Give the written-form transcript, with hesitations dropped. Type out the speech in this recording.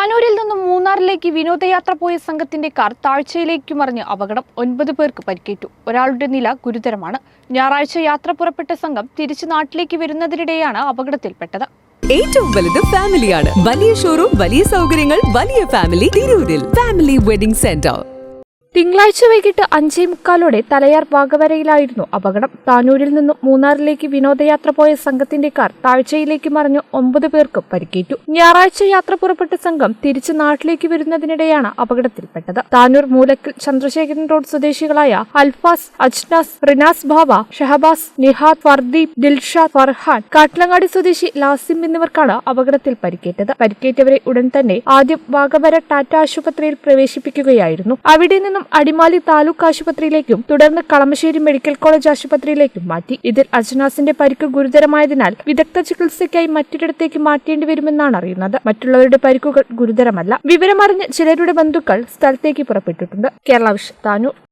താനൂരിൽ നിന്നും മൂന്നാറിലേക്ക് വിനോദയാത്ര പോയ സംഘത്തിന്റെ കാർ താഴ്ചയിലേക്ക് മറിഞ്ഞ് അപകടം. 9 പേർക്ക് പരിക്കേറ്റു. ഒരാളുടെ നില ഗുരുതരമാണ്. ഞായറാഴ്ച യാത്ര പുറപ്പെട്ട സംഘം തിരിച്ചു നാട്ടിലേക്ക് വരുന്നതിനിടെയാണ് അപകടത്തിൽപ്പെട്ടത്. ഏറ്റവും വലുത് ഫാമിലിയാണ്. വലിയ ഷോറൂം, വലിയ സൗകര്യങ്ങൾ, വലിയ ഫാമിലി. തിരൂരിൽ ഫാമിലി വെഡിംഗ് സെന്റർ. തിങ്കളാഴ്ച വൈകിട്ട് 5:45 തലയാർ വാഗവരയിലായിരുന്നു അപകടം. താനൂരിൽ നിന്നും മൂന്നാറിലേക്ക് വിനോദയാത്ര പോയ സംഘത്തിന്റെ കാർ താഴ്ചയിലേക്ക് മറിഞ്ഞ് 9 പേർക്ക് പരിക്കേറ്റു. ഞായറാഴ്ച യാത്ര പുറപ്പെട്ട സംഘം തിരിച്ച് നാട്ടിലേക്ക് വരുന്നതിനിടെയാണ് അപകടത്തിൽപ്പെട്ടത്. താനൂർ മൂലക്കൽ ചന്ദ്രശേഖരൻ റോഡ് സ്വദേശികളായ അൽഫാസ്, അജ്നാസ്, റിനാസ് ബാബ, ഷഹബാസ്, നിഹാദ്, ഫർദീപ്, ദിൽഷാദ്, ഫർഹാൻ, കാട്ടിലങ്ങാടി സ്വദേശി ലാസിം എന്നിവർക്കാണ് അപകടത്തിൽ പരിക്കേറ്റത്. പരിക്കേറ്റവരെ ഉടൻ തന്നെ ആദ്യം വാഗവര ടാറ്റ ആശുപത്രിയിൽ പ്രവേശിപ്പിക്കുകയായിരുന്നു. അവിടെ നിന്നും അടിമാലി താലൂക്ക് ആശുപത്രിയിലേക്കും തുടർന്ന് കളമശ്ശേരി മെഡിക്കൽ കോളേജ് ആശുപത്രിയിലേക്കും മാറ്റി. ഇതിൽ അജ്നാസിന്റെ പരിക്ക് ഗുരുതരമായതിനാൽ വിദഗ്ധ ചികിത്സയ്ക്കായി മറ്റൊരിടത്തേക്ക് മാറ്റേണ്ടി വരുമെന്നാണ് അറിയുന്നത്. മറ്റുള്ളവരുടെ പരിക്കുകൾ ഗുരുതരമല്ല. വിവരമറിഞ്ഞ് ചിലരുടെ ബന്ധുക്കൾ സ്ഥലത്തേക്ക് പുറപ്പെട്ടിട്ടുണ്ട്. കേരള വിഷൻ, താനൂർ.